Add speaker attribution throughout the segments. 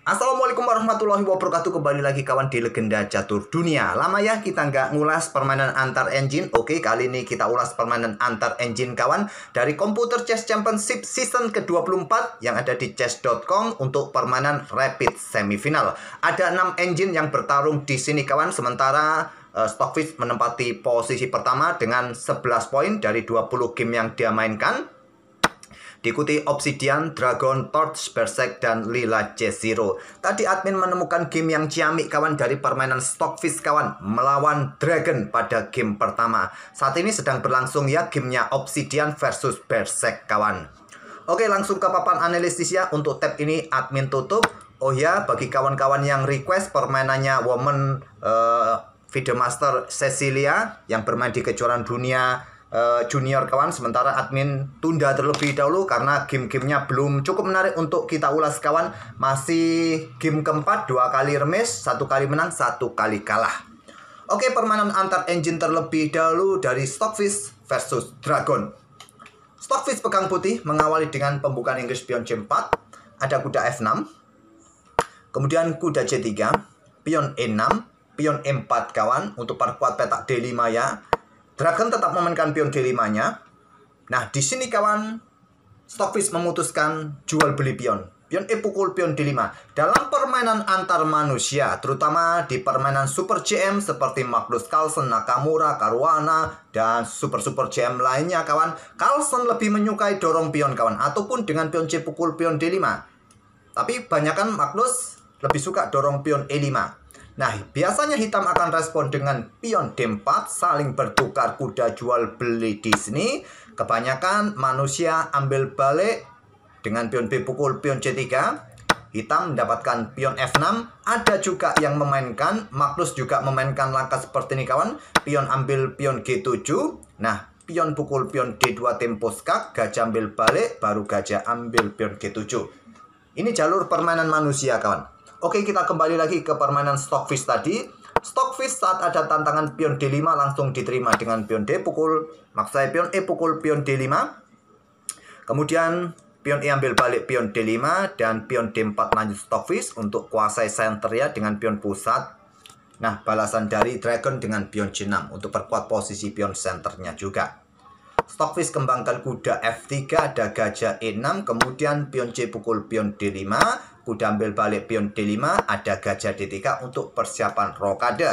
Speaker 1: Assalamualaikum warahmatullahi wabarakatuh. Kembali lagi kawan di Legenda Catur Dunia. Lama ya kita nggak ngulas permainan antar engine. Oke, kali ini kita ulas permainan antar engine kawan dari Computer Chess Championship season ke-24 yang ada di chess.com untuk permainan rapid semifinal. Ada 6 engine yang bertarung di sini kawan. Sementara Stockfish menempati posisi pertama dengan 11 poin dari 20 game yang dia mainkan. Diikuti Obsidian, Dragon, Torch, Berserk, dan Lila J0. Tadi admin menemukan game yang ciamik kawan dari permainan Stockfish kawan melawan Dragon pada game pertama. Saat ini sedang berlangsung ya gamenya Obsidian versus Berserk kawan. Oke, langsung ke papan analisis ya. Untuk tab ini admin tutup. Oh ya, bagi kawan-kawan yang request permainannya Women Videomaster Cecilia yang bermain di kejuaraan dunia junior kawan, sementara admin tunda terlebih dahulu karena game-gamenya belum cukup menarik untuk kita ulas kawan. Masih game keempat, 2 kali remis, 1 kali menang, 1 kali kalah. Oke, permainan antar engine terlebih dahulu dari Stockfish versus Dragon. Stockfish pegang putih mengawali dengan pembukaan Inggris pion C4, ada kuda F6, kemudian kuda C3, pion E6, pion E4 kawan untuk perkuat petak D5 ya. Dragon tetap memainkan pion D5-nya. Nah, di sini kawan, Stockfish memutuskan jual beli pion. Pion E pukul pion D5. Dalam permainan antar manusia, terutama di permainan Super CM seperti Magnus Carlsen, Nakamura, Caruana, dan Super CM lainnya kawan, Carlsen lebih menyukai dorong pion kawan, ataupun dengan pion C pukul pion D5. Tapi banyakkan Magnus lebih suka dorong pion E5. Nah, biasanya hitam akan respon dengan pion D4, saling bertukar kuda jual beli di sini. Kebanyakan manusia ambil balik dengan pion B pukul pion C3. Hitam mendapatkan pion F6. Ada juga yang memainkan, Magnus juga memainkan langkah seperti ini kawan. Pion ambil pion G7. Nah, pion pukul pion D2 tempo skak, gajah ambil balik, baru gajah ambil pion G7. Ini jalur permainan manusia kawan. Oke, kita kembali lagi ke permainan Stockfish tadi. Stockfish saat ada tantangan pion D5 langsung diterima dengan pion D pukul, maksud saya pion E pukul pion D5. Kemudian pion E ambil balik pion D5 dan pion D4 lanjut Stockfish untuk kuasai center ya dengan pion pusat. Nah, balasan dari Dragon dengan pion C6 untuk perkuat posisi pion centernya juga. Stockfish kembangkan kuda F3, ada gajah E6, kemudian pion C pukul pion D5, kuda ambil balik pion D5, ada gajah D3 untuk persiapan rokade.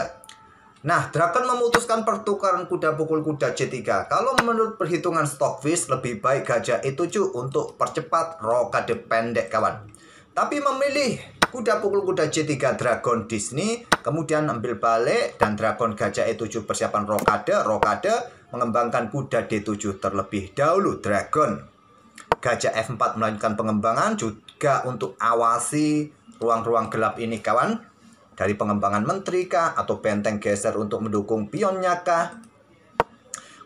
Speaker 1: Nah, Dragon memutuskan pertukaran kuda pukul kuda C3. Kalau menurut perhitungan Stockfish, lebih baik gajah E7 untuk percepat rokade pendek kawan. Tapi memilih kuda pukul kuda C3 Dragon di sini, kemudian ambil balik dan Dragon gajah E7 persiapan rokade, mengembangkan kuda D7 terlebih dahulu Dragon. Gajah F4 melanjutkan pengembangan juga untuk awasi ruang-ruang gelap ini kawan. Dari pengembangan menteri kah atau benteng geser untuk mendukung pionnya kah.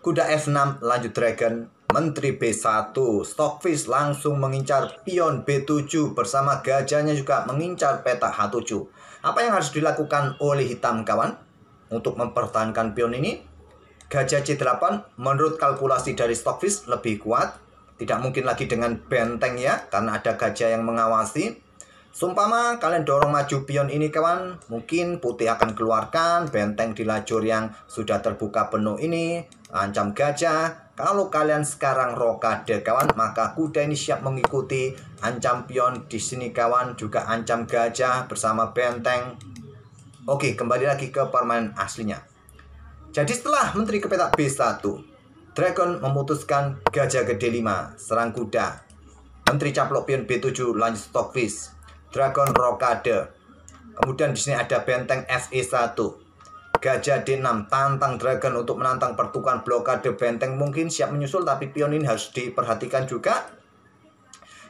Speaker 1: Kuda F6 lanjut Dragon, menteri B1. Stockfish langsung mengincar pion B7 bersama gajahnya juga mengincar petak H7. Apa yang harus dilakukan oleh hitam kawan untuk mempertahankan pion ini? Gajah C8 menurut kalkulasi dari Stockfish lebih kuat. Tidak mungkin lagi dengan benteng ya, karena ada gajah yang mengawasi. Sumpama kalian dorong maju pion ini kawan, mungkin putih akan keluarkan benteng di lajur yang sudah terbuka penuh ini, ancam gajah. Kalau kalian sekarang rokade kawan, maka kuda ini siap mengikuti ancam pion di sini kawan, juga ancam gajah bersama benteng. Oke, kembali lagi ke permainan aslinya. Jadi setelah menteri ke petak B1, Dragon memutuskan gajah ke D5, serang kuda. Menteri caplok pion B7 lanjut Stockfish. Dragon rokade. Kemudian di sini ada benteng FE1. Gajah D6 tantang Dragon untuk menantang pertukaran blokade benteng, mungkin siap menyusul tapi pion ini harus diperhatikan juga.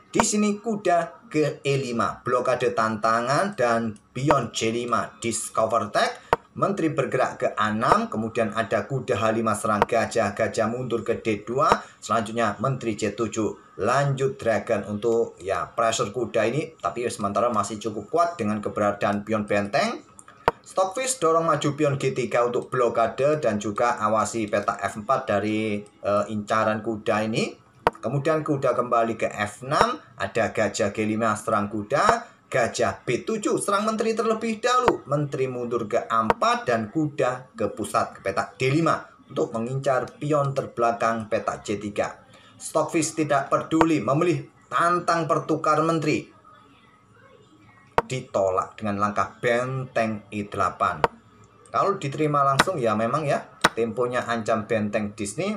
Speaker 1: Di sini kuda ke E5, blokade tantangan dan pion C5 discover tag. Menteri bergerak ke A6, kemudian ada kuda H5 serang gajah, gajah mundur ke D2, selanjutnya menteri C7, lanjut Dragon untuk ya pressure kuda ini, tapi sementara masih cukup kuat dengan keberadaan pion benteng. Stockfish dorong maju pion G3 untuk blokade dan juga awasi petak F4 dari incaran kuda ini. Kemudian kuda kembali ke F6, ada gajah G5 serang kuda, Gajah B7 serang menteri terlebih dahulu. Menteri mundur ke A4 dan kuda ke pusat ke petak D5 untuk mengincar pion terbelakang petak C3. Stockfish tidak peduli, memilih tantang pertukar menteri. Ditolak dengan langkah benteng E8. Kalau diterima langsung ya memang ya, temponya ancam benteng Disney.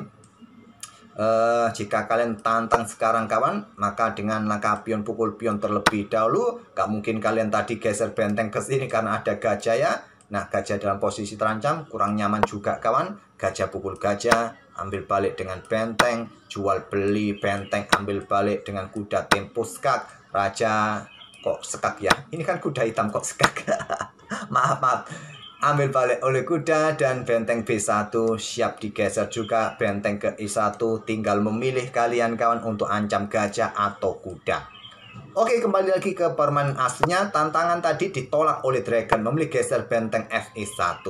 Speaker 1: Jika kalian tantang sekarang kawan, maka dengan langkah pion pukul pion terlebih dahulu. Gak mungkin kalian tadi geser benteng ke sini karena ada gajah ya. Nah, gajah dalam posisi terancam, kurang nyaman juga kawan. Gajah pukul gajah, ambil balik dengan benteng, jual beli benteng, ambil balik dengan kuda tempo skak. Raja kok skak ya, ini kan kuda hitam kok skak. maaf, ambil balik oleh kuda dan benteng B1 siap digeser juga. Benteng ke I1, tinggal memilih kalian kawan untuk ancam gajah atau kuda. Oke, kembali lagi ke permainan aslinya. Tantangan tadi ditolak oleh Dragon, memilih geser benteng Fi1.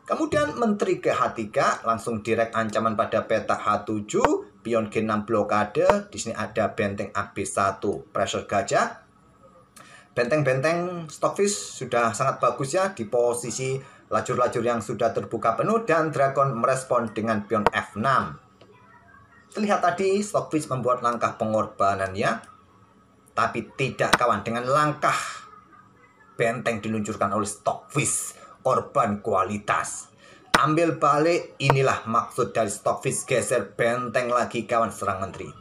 Speaker 1: Kemudian menteri ke H3, langsung direct ancaman pada petak H7, pion G6 blokade. Di sini ada benteng AB1, pressure gajah. Benteng-benteng Stockfish sudah sangat bagus ya di posisi lajur-lajur yang sudah terbuka penuh dan Dragon merespon dengan pion F6. Terlihat tadi Stockfish membuat langkah pengorbanan ya. Tapi tidak kawan, dengan langkah benteng diluncurkan oleh Stockfish, korban kualitas. Ambil balik, inilah maksud dari Stockfish, geser benteng lagi kawan, serang menteri.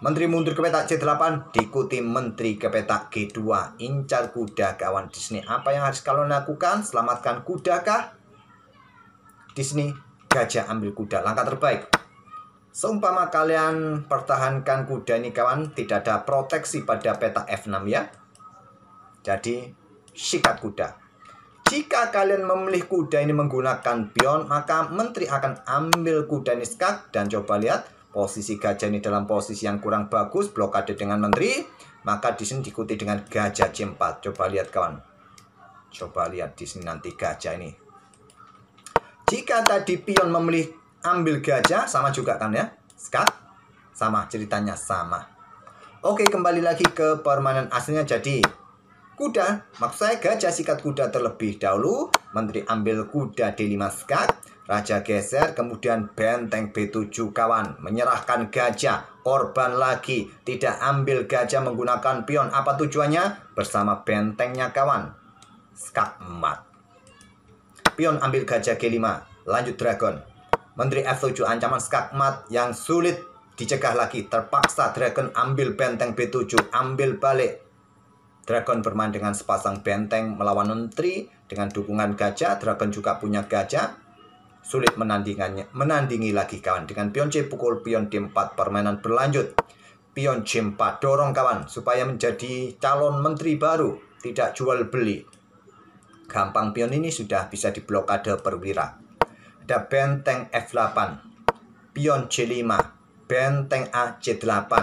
Speaker 1: Menteri mundur ke petak C8, diikuti menteri ke petak G2, incar kuda kawan. Di sini apa yang harus kalian lakukan? Selamatkan kuda kah? Di sini gajah ambil kuda, langkah terbaik. Seumpama kalian pertahankan kuda ini kawan, tidak ada proteksi pada petak F6 ya. Jadi sikat kuda. Jika kalian memilih kuda ini menggunakan pion, maka menteri akan ambil kuda ini skak. Dan coba lihat posisi gajah ini dalam posisi yang kurang bagus, blokade dengan menteri. Maka di sini diikuti dengan gajah C4. Coba lihat kawan. Coba lihat di sini nanti gajah ini. Jika tadi pion memilih ambil gajah, sama juga kan ya, skak, sama ceritanya sama. Oke, kembali lagi ke permainan aslinya. Jadi kuda, maksud saya gajah sikat kuda terlebih dahulu, menteri ambil kuda D5 skak, raja geser, kemudian benteng B7 kawan, menyerahkan gajah, korban lagi, tidak ambil gajah menggunakan pion. Apa tujuannya? Bersama bentengnya kawan, skak mat. Pion ambil gajah G5, lanjut dragon. Menteri F7 ancaman skak mat yang sulit dicegah lagi. Terpaksa Dragon ambil benteng B7, ambil balik. Dragon bermain dengan sepasang benteng melawan menteri dengan dukungan gajah. Dragon juga punya gajah. Sulit menandingi lagi kawan. Dengan pion C pukul pion D4, permainan berlanjut. Pion C4 dorong kawan supaya menjadi calon menteri baru, tidak jual beli. Gampang, pion ini sudah bisa diblokade perwira. Ada benteng F8, pion C5, benteng A C8,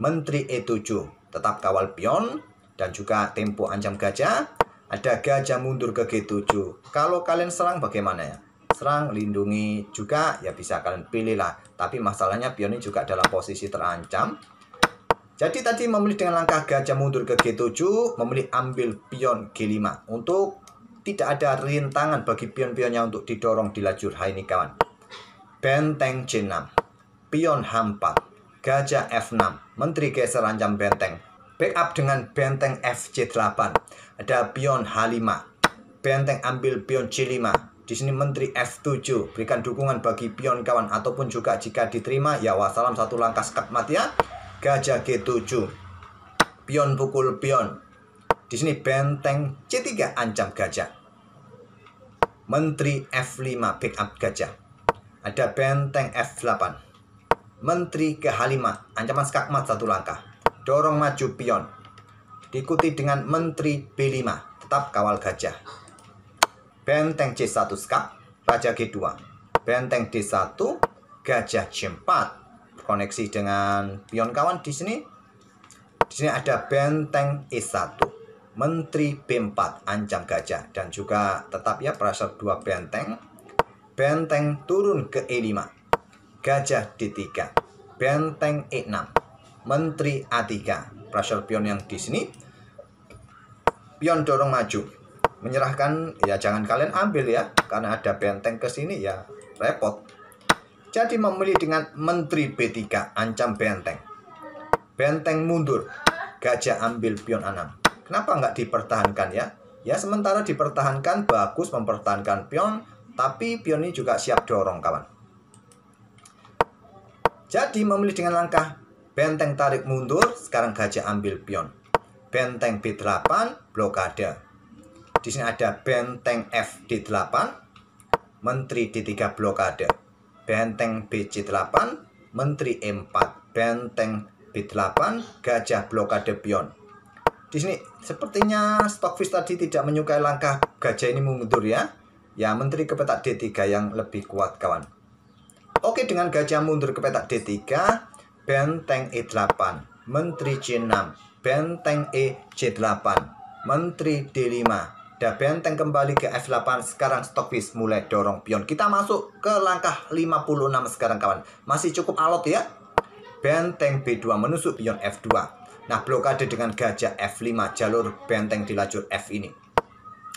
Speaker 1: menteri E7, tetap kawal pion, dan juga tempo ancam gajah. Ada gajah mundur ke G7. Kalau kalian serang bagaimana ya? Serang, lindungi juga, ya bisa kalian pilih lah. Tapi masalahnya pion ini juga dalam posisi terancam. Jadi tadi memilih dengan langkah gajah mundur ke G7, memilih ambil pion G5 untuk tidak ada rintangan bagi pion-pionnya untuk didorong di lajur H ini kawan. Benteng C6, pion H4, gajah F6, menteri geser ancam benteng. Backup dengan benteng FC8, ada pion H5, benteng ambil pion C5. Di sini menteri F7, berikan dukungan bagi pion kawan, ataupun juga jika diterima ya wassalam, satu langkah skak mat ya. Gajah G7, pion pukul pion. Di sini benteng C3 ancam gajah. Menteri F5 backup gajah. Ada benteng F8. Menteri ke H5 ancaman skakmat satu langkah. Dorong maju pion. Diikuti dengan menteri B5 tetap kawal gajah. Benteng C1 skak, raja G2. Benteng D1, gajah C4. Koneksi dengan pion kawan di sini. Di sini ada benteng E1. Menteri B4 ancam gajah. Dan juga tetap ya pressure 2 benteng. Benteng turun ke E5. Gajah D3. Benteng E6. Menteri A3. Pressure pion yang di sini. pion dorong maju. Menyerahkan, ya jangan kalian ambil ya, karena ada benteng ke sini ya repot. Jadi memilih dengan menteri B3, ancam benteng. Benteng mundur, gajah ambil pion 6. Kenapa nggak dipertahankan ya? Ya sementara dipertahankan, bagus mempertahankan pion, tapi pion ini juga siap dorong kawan. Jadi memilih dengan langkah benteng tarik mundur, sekarang gajah ambil pion. Benteng B8, blokade. Di sini ada benteng F D8, menteri D3 blokade. Benteng BC8, menteri E4. Benteng B8, gajah blokade pion. Di sini sepertinya Stockfish tadi tidak menyukai langkah gajah ini mundur ya. Ya, menteri ke petak D3 yang lebih kuat kawan. Oke, dengan gajah mundur ke petak D3, benteng E8, menteri C6, benteng EJ8, menteri D5, dan benteng kembali ke F8. Sekarang Stockfish mulai dorong pion. Kita masuk ke langkah 56 sekarang kawan. Masih cukup alot ya. Benteng B2 menusuk pion F2. Nah, blokade dengan gajah F5, jalur benteng di lajur F ini.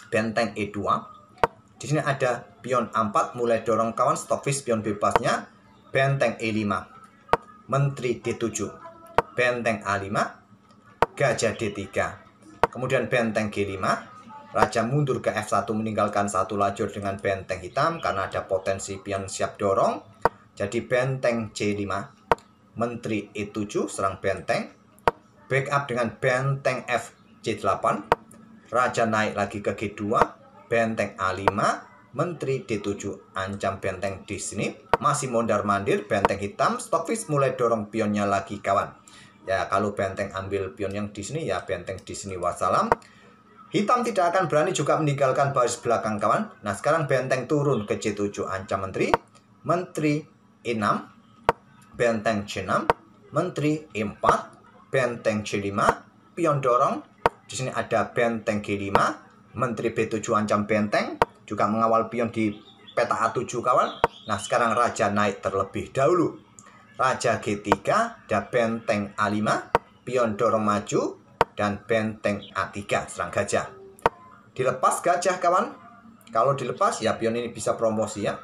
Speaker 1: Benteng E2. Di sini ada pion A4, mulai dorong kawan. Stockfish pion bebasnya. Benteng E5, menteri D7, benteng A5, gajah D3. Kemudian benteng G5, raja mundur ke F1, meninggalkan satu lajur dengan benteng hitam karena ada potensi pion siap dorong. Jadi benteng C5, menteri E7, serang benteng. Backup dengan benteng F C8, raja naik lagi ke G2, benteng A5, menteri D7, ancam benteng di sini. Masih mondar-mandir, benteng hitam. Stockfish mulai dorong pionnya lagi kawan. Ya, kalau benteng ambil pion yang di sini, ya benteng di sini wassalam. Hitam tidak akan berani juga meninggalkan baris belakang kawan. Nah, sekarang benteng turun ke C7, ancam menteri. Menteri E6, benteng C6, menteri E4, benteng C5, pion dorong. Di sini ada benteng G5, menteri B7 ancam benteng, juga mengawal pion di peta A7 kawan. Nah, sekarang raja naik terlebih dahulu. Raja G3, dan benteng A5, pion dorong maju, dan benteng A3, serang gajah. Dilepas gajah kawan. Kalau dilepas ya pion ini bisa promosi ya.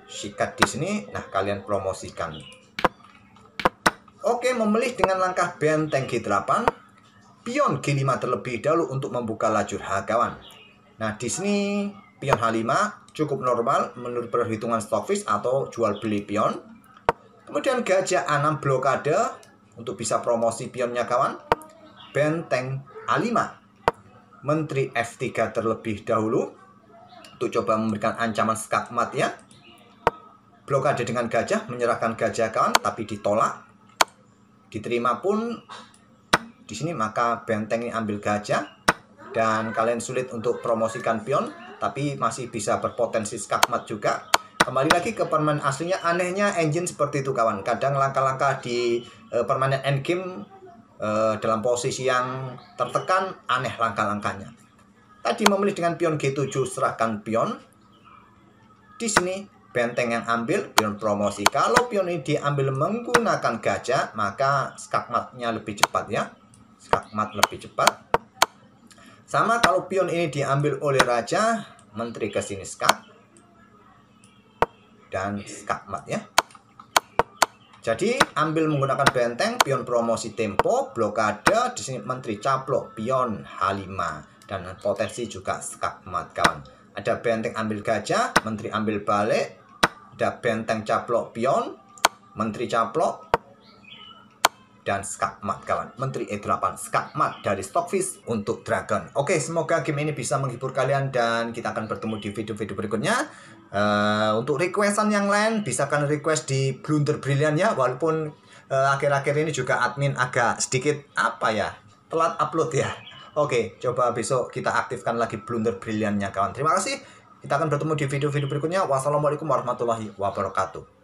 Speaker 1: Sikat di sini, nah kalian promosikan. Oke, memilih dengan langkah benteng G8, pion G5 terlebih dahulu untuk membuka lajur H kawan. Nah, di sini pion H5 cukup normal menurut perhitungan Stockfish atau jual beli pion. Kemudian gajah A6 blokade untuk bisa promosi pionnya kawan. Benteng A5, menteri F3 terlebih dahulu untuk coba memberikan ancaman skakmat ya. Blokade dengan gajah, menyerahkan gajah kawan, tapi ditolak. Diterima pun di sini, maka benteng ini ambil gajah dan kalian sulit untuk promosikan pion, tapi masih bisa berpotensi skakmat juga. Kembali lagi ke permainan aslinya, anehnya engine seperti itu kawan. Kadang langkah-langkah di permainan endgame dalam posisi yang tertekan, aneh langkah-langkahnya. Tadi memilih dengan pion G7, serahkan pion. Di sini benteng yang ambil pion promosi. Kalau pion ini diambil menggunakan gajah, maka skakmatnya lebih cepat ya. Skakmat lebih cepat. Sama kalau pion ini diambil oleh raja, menteri ke sini skak. Dan skakmat ya. Jadi ambil menggunakan benteng, pion promosi tempo, blokade. Di sini menteri caplok, pion H5, dan potensi juga skakmat kawan. Ada benteng ambil gajah, menteri ambil balik. Ada benteng caplok pion, menteri caplok, dan skakmat kawan. Menteri E8, skakmat dari Stockfish untuk Dragon. Oke, semoga game ini bisa menghibur kalian dan kita akan bertemu di video-video berikutnya. Untuk requestan yang lain bisa kalian request di Blunder Brilliant ya. Walaupun akhir-akhir ini juga admin agak sedikit telat upload ya. Oke, coba besok kita aktifkan lagi Blunder Brilliant-nya kawan. Terima kasih. Kita akan bertemu di video-video berikutnya. Wassalamualaikum warahmatullahi wabarakatuh.